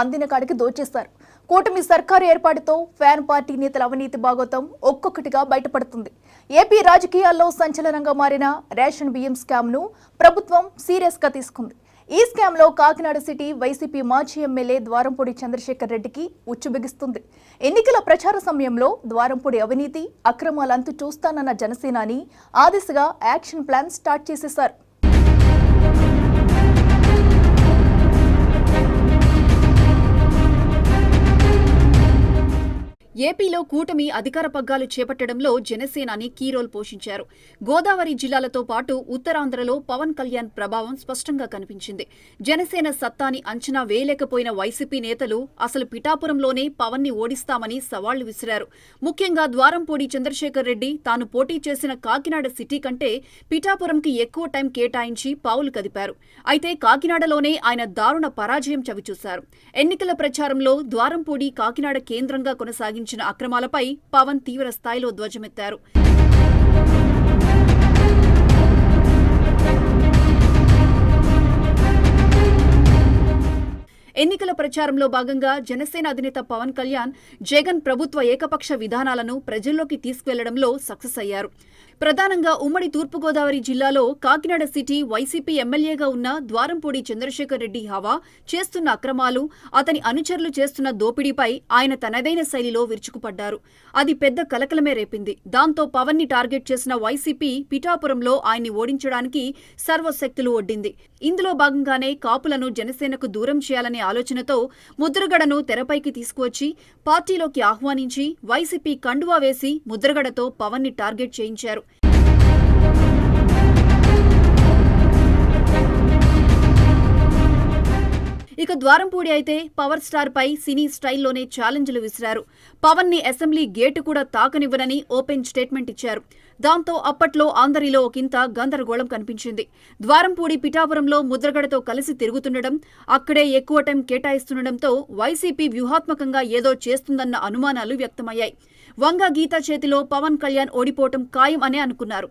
అందిన కాడికి దోచేస్తారు. కూటమి సర్కారు ఏర్పాటుతో ఫ్యాన్ పార్టీ నేతల అవినీతి భాగోతం ఒక్కొక్కటిగా బయటపడుతుంది. ఏపీ రాజకీయాల్లో సంచలనంగా మారిన రేషన్ బియ్యం స్కామ్ ను ప్రభుత్వం సీరియస్ గా తీసుకుంది. ఈ స్కామ్ లో కాకినాడ సిటీ వైసీపీ మాజీ ఎమ్మెల్యే ద్వారంపూడి చంద్రశేఖర్ రెడ్డికి ఉచ్చు బిగిస్తుంది. ఎన్నికల ప్రచార సమయంలో ద్వారంపూడి అవినీతి అక్రమాలంతు చూస్తానన్న జనసేనాని ఆ దిశగా యాక్షన్ ప్లాన్ స్టార్ట్ చేసేశారు. ఏపీలో కూటమి అధికార పగ్గాలు చేపట్టడంలో జనసేనాని కీ రోల్ పోషించారు. గోదావరి జిల్లాలతో పాటు ఉత్తరాంధ్రలో పవన్ కళ్యాణ్ ప్రభావం స్పష్టంగా కనిపించింది. జనసేన సత్తాని అంచనా వేయలేకపోయిన వైసీపీ నేతలు అసలు పిఠాపురంలోనే పవన్ ని ఓడిస్తామని సవాళ్లు విసిరారు. ముఖ్యంగా ద్వారంపూడి చంద్రశేఖర్ రెడ్డి తాను పోటీ చేసిన కాకినాడ సిటీ కంటే పిఠాపురంకి ఎక్కువ టైం కేటాయించి పావులు కదిపారు. అయితే కాకినాడలోనే ఆయన దారుణ పరాజయం చవిచూశారు. ఎన్నికల ప్రచారంలో ద్వారంపూడి కాకినాడ కేంద్రంగా కొనసాగించిన అక్రమాలపై పవన్ తీవ్ర స్థాయిలో ధ్వజమెత్తారు. ఎన్నికల ప్రచారంలో భాగంగా జనసేన అధినేత పవన్ కళ్యాణ్ జగన్ ప్రభుత్వ ఏకపక్ష విధానాలను ప్రజల్లోకి తీసుకువెళ్లడంలో సక్సెస్ అయ్యారు. ప్రధానంగా ఉమ్మడి తూర్పుగోదావరి జిల్లాలో కాకినాడ సిటీ వైసీపీ ఎమ్మెల్యేగా ఉన్న ద్వారంపూడి చంద్రశేఖర్ రెడ్డి హవా చేస్తున్న అక్రమాలు, అతని అనుచరులు చేస్తున్న దోపిడీపై ఆయన తనదైన శైలిలో విరుచుకుపడ్డారు. అది పెద్ద కలకలమే రేపింది. దాంతో పవన్ ని టార్గెట్ చేసిన వైసీపీ పిఠాపురంలో ఆయన్ని ఓడించడానికి సర్వశక్తులు ఒడ్డింది. ఇందులో భాగంగానే కాపులను జనసేనకు దూరం చేయాలనే ఆలోచనతో ముద్రగడను తెరపైకి తీసుకువచ్చి పార్టీలోకి ఆహ్వానించి వైసీపీ కండువా వేసి ముద్రగడతో పవన్ ని టార్గెట్ చేయించారు. ఇక ద్వారంపూడి అయితే పవర్ స్టార్ పై సినీ స్టైల్లోనే ఛాలెంజ్లు విసిరారు. పవన్ ని అసెంబ్లీ గేటు కూడా తాకనివ్వనని ఓపెన్ స్టేట్మెంట్ ఇచ్చారు. దాంతో అప్పట్లో అందరిలో ఒకంత గందరగోళం కనిపించింది. ద్వారంపూడి పిఠాపురంలో ముద్రగడతో కలిసి తిరుగుతుండడం, అక్కడే ఎక్కువ టైం కేటాయిస్తుండటంతో వైసీపీ వ్యూహాత్మకంగా ఏదో చేస్తుందన్న అనుమానాలు వ్యక్తమయ్యాయి. వంగ గీత చేతిలో పవన్ కళ్యాణ్ ఓడిపోవటం ఖాయం అనే అనుకున్నారు.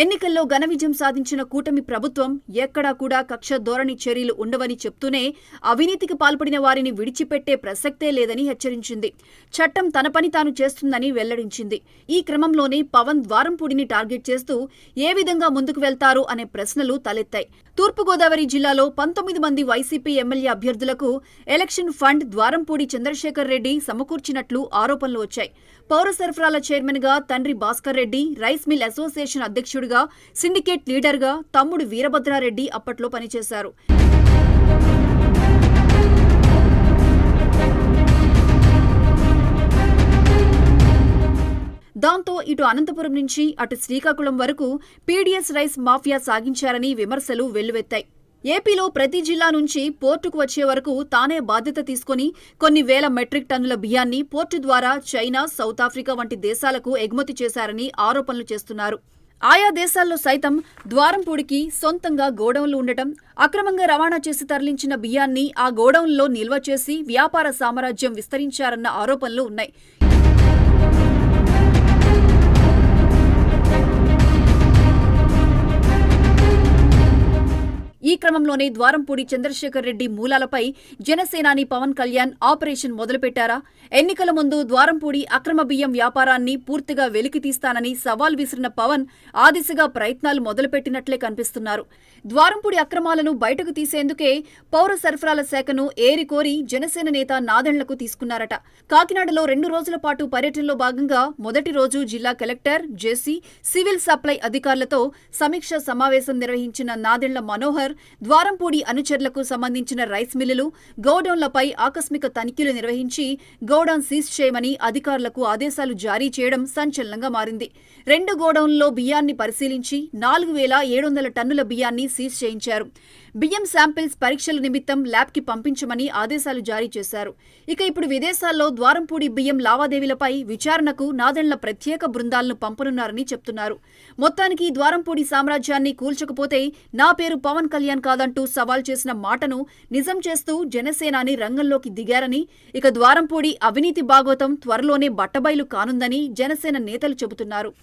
ఎన్నికల్లో ఘన విజయం సాధించిన కూటమి ప్రభుత్వం ఎక్కడా కూడా కక్ష ధోరణి చర్యలు ఉండవని చెప్తూనే అవినీతికి పాల్పడిన వారిని విడిచిపెట్టే ప్రసక్తే లేదని హెచ్చరించింది. చట్టం తన పని తాను చేస్తుందని వెల్లడించింది. ఈ క్రమంలోనే పవన్ ద్వారంపూడిని టార్గెట్ చేస్తూ ఏ విధంగా ముందుకు వెళ్తారు అనే ప్రశ్నలు తలెత్తాయి. తూర్పుగోదావరి జిల్లాలో 19 మంది వైసీపీ ఎమ్మెల్యే అభ్యర్థులకు ఎలక్షన్ ఫండ్ ద్వారంపూడి చంద్రశేఖర్ రెడ్డి సమకూర్చినట్లు ఆరోపణలు వచ్చాయి. పౌర సరఫరాల చైర్మన్ గా తండ్రి Bhaskar Reddy, rice mill association అధ్యక్షుడిగా, సిండికేట్ లీడర్గా తమ్ముడు వీరభద్రారెడ్డి అప్పట్లో పనిచేశారు. దాంతో ఇటు అనంతపురం నుంచి అటు శ్రీకాకుళం వరకు పీడీఎస్ రైస్ మాఫియా సాగించారని విమర్శలు వెల్లువెత్తాయి. ఏపీలో ప్రతి జిల్లా నుంచి పోర్టుకు వచ్చే వరకు తానే బాధ్యత తీసుకుని కొన్ని వేల మెట్రిక్ టన్నుల బియ్యాన్ని పోర్టు ద్వారా చైనా, సౌత్ ఆఫ్రికా వంటి దేశాలకు ఎగుమతి చేశారని ఆరోపణలు చేస్తున్నారు. ఆయా దేశాల్లో సైతం ద్వారంపూడికి సొంతంగా గోడౌన్లు ఉండటం, అక్రమంగా రవాణా చేసి తరలించిన బియ్యాన్ని ఆ గోడౌన్లో నిల్వ చేసి వ్యాపార సామ్రాజ్యం విస్తరించారన్న ఆరోపణలు ఉన్నాయి. ఈ క్రమంలోనే ద్వారంపూడి చంద్రశేఖర్ రెడ్డి మూలాలపై జనసేనాని పవన్ కళ్యాణ్ ఆపరేషన్ మొదలుపెట్టారా? ఎన్నికల ముందు ద్వారంపూడి అక్రమ బియ్యం వ్యాపారాన్ని పూర్తిగా వెలికితీస్తానని సవాల్ విసిరిన పవన్ ఆ దిశగా ప్రయత్నాలు మొదలుపెట్టినట్లే కనిపిస్తున్నారు. ద్వారంపూడి అక్రమాలను బయటకు తీసేందుకే పౌర సరఫరాల శాఖను ఏరికోరి జనసేన నేత నాదెండ్లకు తీసుకున్నారట. కాకినాడలో 2 రోజుల పాటు పర్యటనలో భాగంగా మొదటి రోజు జిల్లా కలెక్టర్, జేసీ, సివిల్ సప్లై అధికారులతో సమీక్ష సమావేశం నిర్వహించిన నాదెండ్ల మనోహర్ ద్వారంపూడి అనుచరులకు సంబంధించిన రైస్ మిల్లులు, గోడౌన్లపై ఆకస్మిక తనిఖీలు నిర్వహించి గోడౌన్ సీజ్ చేయమని అధికారులకు ఆదేశాలు జారీ చేయడం సంచలనంగా మారింది. 2 గోడౌన్లలో బియ్యాన్ని పరిశీలించి 4700 టన్నుల బియ్యాన్ని సీజ్ చేయించారు. బియ్యం శాంపిల్స్ పరీక్షల నిమిత్తం ల్యాబ్కి పంపించమని ఆదేశాలు జారీ చేశారు. ఇక ఇప్పుడు విదేశాల్లో ద్వారంపూడి బియ్యం లావాదేవీలపై విచారణకు నాదెండ్ల ప్రత్యేక బృందాలను పంపనున్నారని చెప్తున్నారు. మొత్తానికి ద్వారంపూడి సామ్రాజ్యాన్ని కూల్చకపోతే నా పేరు పవన్ కళ్యాణ్ కాదంటూ సవాల్ చేసిన మాటను నిజం చేస్తూ జనసేనాని రంగంలోకి దిగారని, ఇక ద్వారంపూడి అవినీతి బాగోతం త్వరలోనే బట్టబయలు కానుందని జనసేన నేతలు చెబుతున్నారు.